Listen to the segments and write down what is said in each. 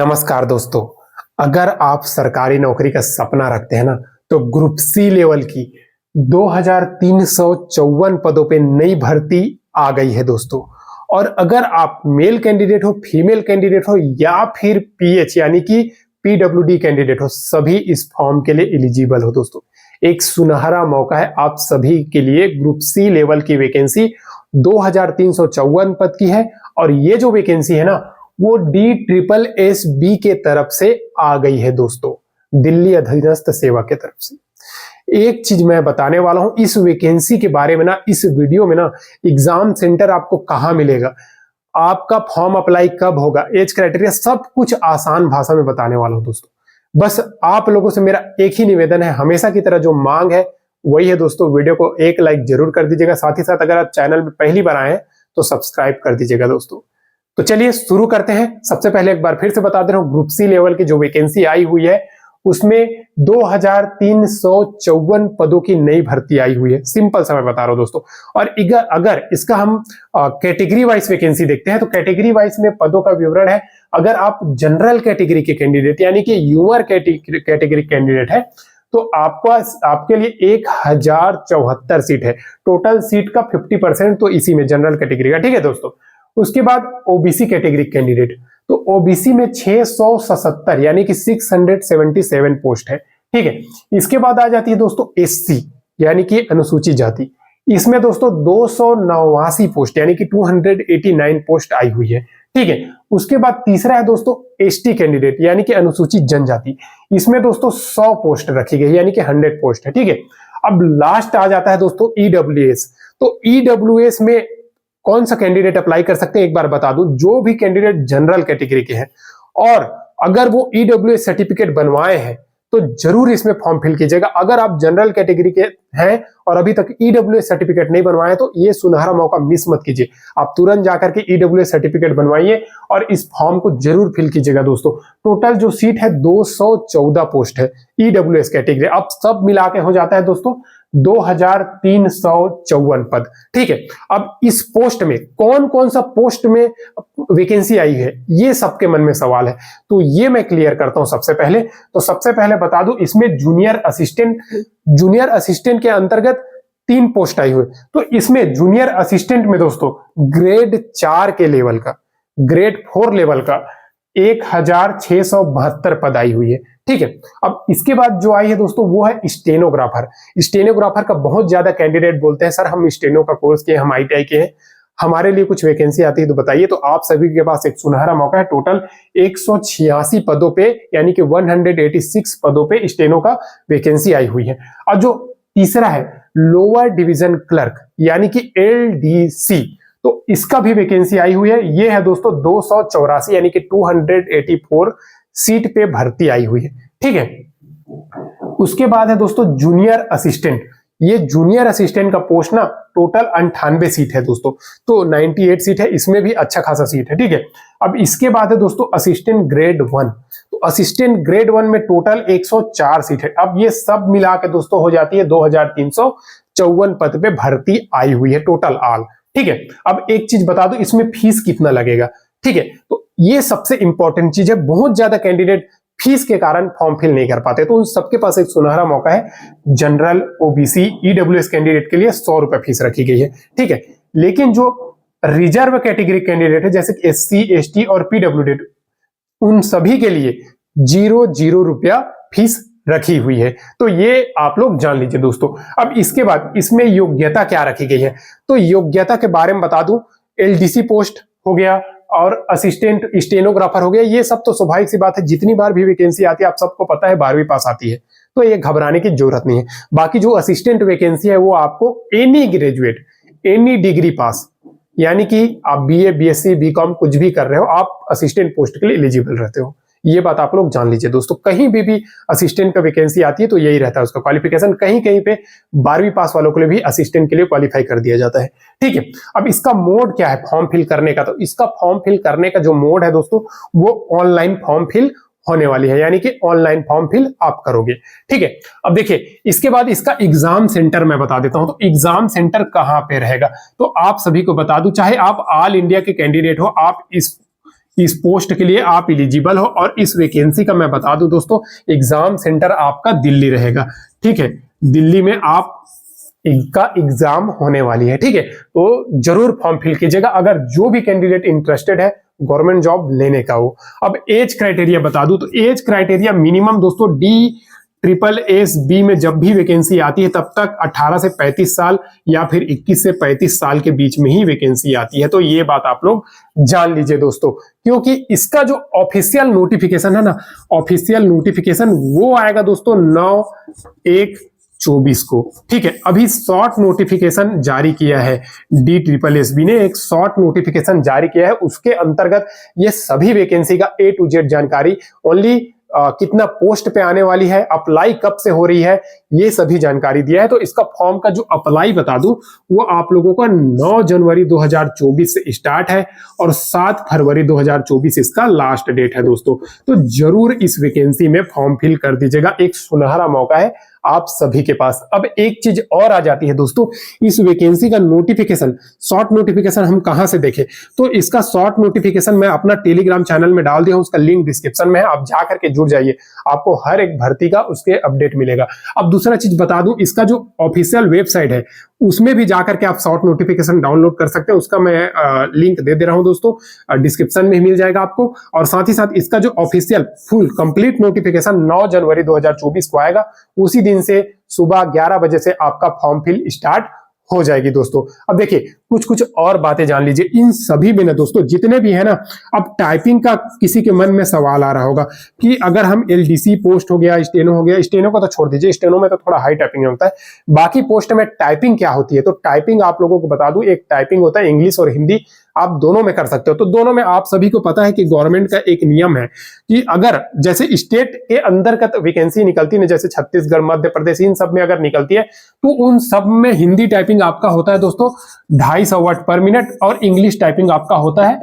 नमस्कार दोस्तों। अगर आप सरकारी नौकरी का सपना रखते हैं ना, तो ग्रुप सी लेवल की 2354 पदों पे नई भर्ती आ गई है दोस्तों। और अगर आप मेल कैंडिडेट हो, फीमेल कैंडिडेट हो या फिर पीएच यानी कि पीडब्ल्यूडी कैंडिडेट हो, सभी इस फॉर्म के लिए एलिजिबल हो दोस्तों। एक सुनहरा मौका है आप सभी के लिए। ग्रुप सी लेवल की वैकेंसी 2354 पद की है और ये जो वैकेंसी है ना, वो DSSB के तरफ से आ गई है दोस्तों, दिल्ली अधीनस्थ सेवा के तरफ से। एक चीज मैं बताने वाला हूं इस वैकेंसी के बारे में ना, इस वीडियो में ना, एग्जाम सेंटर आपको कहां मिलेगा, आपका फॉर्म अप्लाई कब होगा, एज क्राइटेरिया, सब कुछ आसान भाषा में बताने वाला हूं दोस्तों। बस आप लोगों से मेरा एक ही निवेदन है, हमेशा की तरह जो मांग है वही है दोस्तों, वीडियो को एक लाइक जरूर कर दीजिएगा। साथ ही साथ अगर आप चैनल में पहली बार आए हैं तो सब्सक्राइब कर दीजिएगा दोस्तों। तो चलिए शुरू करते हैं। सबसे पहले एक बार फिर से बता दे रहा हूं, ग्रुप सी लेवल की जो वैकेंसी आई हुई है उसमें 2354 पदों की नई भर्ती आई हुई है। सिंपल सा मैं बता रहा हूं दोस्तों। और अगर इसका हम कैटेगरी वाइज वैकेंसी देखते हैं तो कैटेगरी वाइज में पदों का विवरण है। अगर आप जनरल कैटेगरी के कैंडिडेट यानी कि ह्यूमर कैटेगरी कैंडिडेट है तो आपके लिए 1074 सीट है। टोटल सीट का 50% तो इसी में जनरल कैटेगरी का, ठीक है दोस्तों। उसके बाद ओबीसी कैटेगरी कैंडिडेट, तो ओबीसी में 677 यानी कि 677 पोस्ट है, ठीक है। इसके बाद आ जाती है दोस्तों एससी यानी कि अनुसूचित जाति, इसमें दोस्तों 289 पोस्ट यानी कि 289 पोस्ट आई हुई है, ठीक है। उसके बाद तीसरा है दोस्तों एसटी कैंडिडेट यानी कि अनुसूचित जनजाति, इसमें दोस्तों 100 पोस्ट रखी गई यानी कि 100 पोस्ट है, ठीक है। अब लास्ट आ जाता है दोस्तों ईडब्ल्यूएस, तो ईडब्ल्यूएस में कौन सा कैंडिडेट अप्लाई कर सकते हैं एक बार बता दूं, जो भी कैंडिडेट जनरल कैटेगरी के हैं और अगर वो ईडब्ल्यूएस सर्टिफिकेट बनवाए हैं तो जरूर इसमें फॉर्म फिल कीजिएगा। अगर आप जनरल कैटेगरी के हैं और अभी तक ईडब्ल्यूएस सर्टिफिकेट नहीं बनवाए तो ये सुनहरा मौका मिस मत कीजिए, आप तुरंत जाकर के ईडब्ल्यूएस सर्टिफिकेट बनवाइए और इस फॉर्म को जरूर फिल कीजिएगा दोस्तों। टोटल जो सीट है 214 पोस्ट है ईडब्ल्यूएस कैटेगरी, अब सब मिला के हो जाता है दोस्तों 2354 पद, ठीक है। अब इस पोस्ट में कौन कौन सा पोस्ट में वैकेंसी आई है, ये सबके मन में सवाल है, तो ये मैं क्लियर करता हूं। सबसे पहले बता दूं, इसमें जूनियर असिस्टेंट के अंतर्गत 3 पोस्ट आई हुई। तो इसमें जूनियर असिस्टेंट में दोस्तों ग्रेड 4 के लेवल का, ग्रेड 4 लेवल का 1672 पद आई हुई है, ठीक है। अब इसके बाद जो आई है दोस्तों वो है स्टेनोग्राफर का बहुत ज्यादा कैंडिडेट बोलते हैं, सर हम स्टेनो का कोर्स किए, हम आईटीआई के हैं, हमारे लिए कुछ वैकेंसी आती है तो बताइए। तो आप सभी के पास एक सुनहरा मौका है। टोटल 186 पदों पे यानी कि 186 पदों पे स्टेनो का वैकेंसी आई हुई है। और जो तीसरा है लोअर डिवीजन क्लर्क यानी कि LDC, तो इसका भी वैकेंसी आई हुई है। ये है दोस्तों 284 यानी कि 284 सीट पे भर्ती आई हुई है, ठीक है। उसके बाद है दोस्तों जूनियर असिस्टेंट, ये जूनियर असिस्टेंट का पोस्ट ना टोटल 98 सीट है दोस्तों, तो 98 सीट है, इसमें भी अच्छा खासा सीट है, ठीक है। अब इसके बाद है दोस्तों असिस्टेंट ग्रेड 1, तो असिस्टेंट ग्रेड 1 में टोटल 104 सीट है। अब ये सब मिला के दोस्तों हो जाती है 2354 पद पे भर्ती आई हुई है टोटल ऑल, ठीक है। अब एक चीज बता दो, इसमें फीस कितना लगेगा, ठीक है। तो ये सबसे इंपॉर्टेंट चीज है, बहुत ज्यादा कैंडिडेट फीस के कारण फॉर्म फिल नहीं कर पाते, तो उन सबके पास एक सुनहरा मौका है। जनरल, ओबीसी, ईडब्ल्यूएस कैंडिडेट के लिए 100 रुपए फीस रखी गई है, ठीक है। लेकिन जो रिजर्व कैटेगरी कैंडिडेट है जैसे एससी, एसटी और पीडब्ल्यूडी, उन सभी के लिए 0 रुपया फीस रखी हुई है। तो ये आप लोग जान लीजिए दोस्तों। अब इसके बाद इसमें योग्यता क्या रखी गई है, तो योग्यता के बारे में बता दूं, LDC पोस्ट हो गया और असिस्टेंट स्टेनोग्राफर हो गया, ये सब तो स्वाभाविक सी बात है, जितनी बार भी वैकेंसी आती है आप सबको पता है 12वीं पास आती है, तो ये घबराने की जरूरत नहीं है। बाकी जो असिस्टेंट वैकेंसी है वो आपको एनी ग्रेजुएट, एनी डिग्री पास यानी कि आप BA, BSc, BCom कुछ भी कर रहे हो, आप असिस्टेंट पोस्ट के लिए एलिजिबल रहते हो। ये बात आप लोग जान लीजिए दोस्तों। कहीं भी असिस्टेंट का वैकेंसी आती है तो यही रहता है उसका क्वालिफिकेशन, कहीं कहीं पे 12वीं पास वालों के लिए भी असिस्टेंट के लिए क्वालिफाई कर दिया जाता है, ठीक है। अब इसका मोड क्या है फॉर्म फिल करने का, तो इसका फॉर्म फिल करने का जो मोड है दोस्तों वो ऑनलाइन फॉर्म फिल होने वाली है, यानी कि ऑनलाइन फॉर्म फिल आप करोगे, ठीक है। अब देखिए इसके बाद इसका एग्जाम सेंटर मैं बता देता हूं, तो एग्जाम सेंटर कहां पे रहेगा, तो आप सभी को बता दूं, चाहे आप ऑल इंडिया के कैंडिडेट हो, आप इस इस पोस्ट के लिए आप एलिजिबल हो। और इस वैकेंसी का मैं बता दूं दोस्तों, एग्जाम सेंटर आपका दिल्ली रहेगा। ठीक है, दिल्ली में आप इनका एग्जाम होने वाली है। ठीक है, तो जरूर फॉर्म फिल कीजिएगा अगर जो भी कैंडिडेट इंटरेस्टेड है गवर्नमेंट जॉब लेने का हो। अब एज क्राइटेरिया बता दूं तो एज क्राइटेरिया मिनिमम दोस्तों DSSS-B में जब भी वैकेंसी आती है तब तक 18 से 35 साल या फिर 21 से 35 साल के बीच में ही वैकेंसी आती है। तो ये बात आप लोग जान लीजिए दोस्तों, क्योंकि इसका जो ऑफिशियल नोटिफिकेशन है ना, ऑफिशियल नोटिफिकेशन वो आएगा दोस्तों 9/1/24 को। ठीक है, अभी शॉर्ट नोटिफिकेशन जारी किया है DSSS-B ने, एक शॉर्ट नोटिफिकेशन जारी किया है। उसके अंतर्गत ये सभी वैकेंसी का A to Z जानकारी, ओनली कितना पोस्ट पे आने वाली है, अप्लाई कब से हो रही है, ये सभी जानकारी दिया है। तो इसका फॉर्म का जो अप्लाई बता दूं वो आप लोगों का 9 जनवरी 2024 से स्टार्ट है और 7 फरवरी 2024 इसका लास्ट डेट है दोस्तों। तो जरूर इस वैकेंसी में फॉर्म फिल कर दीजिएगा, एक सुनहरा मौका है आप सभी के पास। अब एक चीज और आ जाती है दोस्तों, इस वैकेंसी का नोटिफिकेशन, शॉर्ट नोटिफिकेशन हम कहां से देखें, तो इसका शॉर्ट नोटिफिकेशन मैं अपना टेलीग्राम चैनल में डाल दिया हूं, उसका लिंक डिस्क्रिप्शन में है, आप जाकर के जुड़ जाइए, आपको हर एक भर्ती का उसके अपडेट मिलेगा। अब दूसरा चीज बता दूं, इसका जो ऑफिशियल वेबसाइट है उसमें भी जाकर के आप शॉर्ट नोटिफिकेशन डाउनलोड कर सकते हैं, उसका मैं लिंक दे रहा हूं दोस्तों, डिस्क्रिप्शन में मिल जाएगा आपको। और साथ ही साथ इसका जो ऑफिशियल फुल कंप्लीट नोटिफिकेशन 9 जनवरी 2024 को आएगा, उसी दिन से सुबह 11 बजे से आपका फॉर्म फिल स्टार्ट हो जाएगी दोस्तों। अब देखिए कुछ और बातें जान लीजिए इन सभी में ना दोस्तों, जितने भी है ना, अब टाइपिंग का किसी के मन में सवाल आ रहा होगा कि अगर हम LDC पोस्ट हो गया, स्टेनो हो गया, स्टेनो को तो छोड़ दीजिए, स्टेनो में तो थोड़ा हाई टाइपिंग होता है, बाकी पोस्ट में टाइपिंग क्या होती है। तो टाइपिंग आप लोगों को बता दूं, एक टाइपिंग होता है इंग्लिश और हिंदी, आप दोनों में कर सकते हो। तो दोनों में आप सभी को पता है कि गवर्नमेंट का एक नियम है कि अगर जैसे स्टेट के अंतर्गत वैकेंसी निकलती है, जैसे छत्तीसगढ़, मध्य प्रदेश, इन सब में अगर निकलती है तो उन सब में हिंदी टाइपिंग आपका होता है दोस्तों 250 वर्ड पर मिनट और इंग्लिश टाइपिंग आपका होता है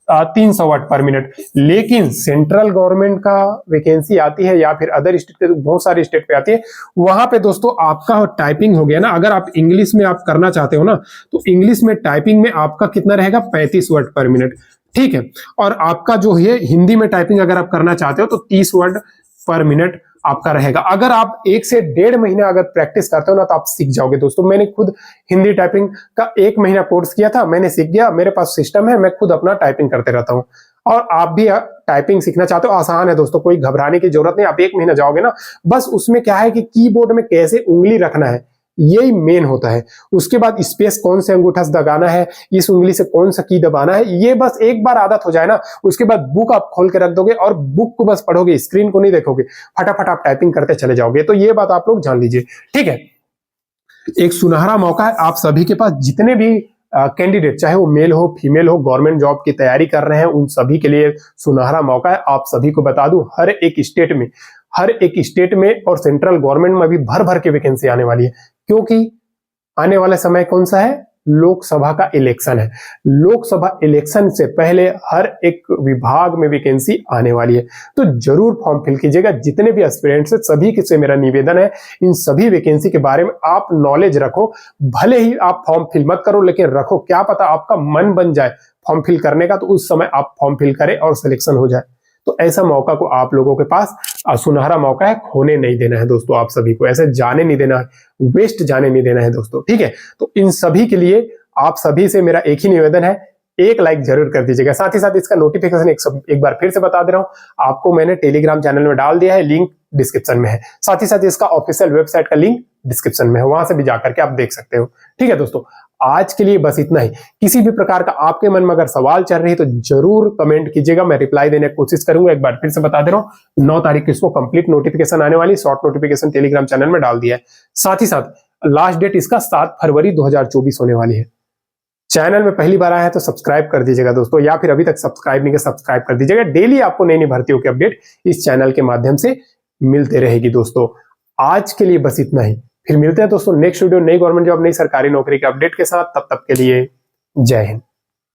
300 वर्ड पर मिनट। लेकिन सेंट्रल गवर्नमेंट का वैकेंसी आती है या फिर अदर स्टेट पे, बहुत सारे स्टेट पे आती है, वहां पे दोस्तों आपका टाइपिंग हो गया ना, अगर आप इंग्लिश में आप करना चाहते हो ना, तो इंग्लिश में टाइपिंग में आपका कितना रहेगा 35 वर्ड पर मिनट। ठीक है, और आपका जो है हिंदी में टाइपिंग अगर आप करना चाहते हो तो 30 वर्ड पर मिनट आपका रहेगा। अगर आप 1 से 1.5 महीना अगर प्रैक्टिस करते हो ना तो आप सीख जाओगे दोस्तों। मैंने खुद हिंदी टाइपिंग का 1 महीना कोर्स किया था, मैंने सीख गया, मेरे पास सिस्टम है, मैं खुद अपना टाइपिंग करते रहता हूं। और आप भी टाइपिंग सीखना चाहते हो, आसान है दोस्तों, कोई घबराने की जरूरत नहीं। आप 1 महीना जाओगे ना, बस उसमें क्या है कि कीबोर्ड में कैसे उंगली रखना है यही मेन होता है। उसके बाद स्पेस कौन से अंगूठा से दबाना है, इस उंगली से कौन सा की दबाना है, ये बस एक बार आदत हो जाए ना, उसके बाद बुक आप खोल के रख दोगे और बुक को बस पढ़ोगे, स्क्रीन को नहीं देखोगे, फटाफट आप टाइपिंग करते चले जाओगे। तो ये बात आप लोग जान लीजिए। ठीक है, एक सुनहरा मौका है आप सभी के पास, जितने भी कैंडिडेट चाहे वो मेल हो फीमेल हो, गवर्नमेंट जॉब की तैयारी कर रहे हैं, उन सभी के लिए सुनहरा मौका है। आप सभी को बता दूं, हर एक स्टेट में और सेंट्रल गवर्नमेंट में भी भर भर के वैकेंसी आने वाली है, क्योंकि आने वाला समय कौन सा है, लोकसभा का इलेक्शन है। लोकसभा इलेक्शन से पहले हर एक विभाग में वैकेंसी आने वाली है, तो जरूर फॉर्म फिल कीजिएगा। जितने भी एस्पिरेंट्स हैं सभी से मेरा निवेदन है, इन सभी वैकेंसी के बारे में आप नॉलेज रखो। भले ही आप फॉर्म फिल मत करो, लेकिन रखो, क्या पता आपका मन बन जाए फॉर्म फिल करने का, तो उस समय आप फॉर्म फिल करें और सिलेक्शन हो जाए। तो ऐसा मौका को आप लोगों के पास सुनहरा मौका है, खोने नहीं देना है दोस्तों। आप सभी को ऐसे जाने नहीं देना है, वेस्ट जाने नहीं देना है दोस्तों। ठीक है, तो इन सभी के लिए आप सभी से मेरा एक ही निवेदन है, एक लाइक जरूर कर दीजिएगा। साथ ही साथ इसका नोटिफिकेशन एक बार फिर से बता दे रहा हूं आपको, मैंने टेलीग्राम चैनल में डाल दिया है, लिंक डिस्क्रिप्शन में है। साथ ही साथ इसका ऑफिशियल वेबसाइट का लिंक डिस्क्रिप्शन में है, वहां से भी जाकर के आप देख सकते हो। ठीक है दोस्तों, आज के लिए बस इतना ही। किसी भी प्रकार का आपके मन में अगर सवाल चल रही है तो जरूर कमेंट कीजिएगा, मैं रिप्लाई देने की कोशिश करूंगा। एक बार फिर से बता दे रहा हूं, 9 तारीख को इसको कंप्लीट नोटिफिकेशन आने वाली, शॉर्ट नोटिफिकेशन टेलीग्राम चैनल में डाल दिया है। साथ ही साथ लास्ट डेट इसका 7 फरवरी 2024 होने वाली है। चैनल में पहली बार आया है तो सब्सक्राइब कर दीजिएगा दोस्तों, या फिर अभी तक सब्सक्राइब नहीं किया सब्सक्राइब कर दीजिएगा। डेली आपको नई नई भर्तियों के अपडेट इस चैनल के माध्यम से मिलते रहेगी दोस्तों। आज के लिए बस इतना ही, फिर मिलते हैं दोस्तों नेक्स्ट वीडियो, नई गवर्नमेंट जॉब, नई सरकारी नौकरी के अपडेट के साथ। तब तक के लिए जय हिंद।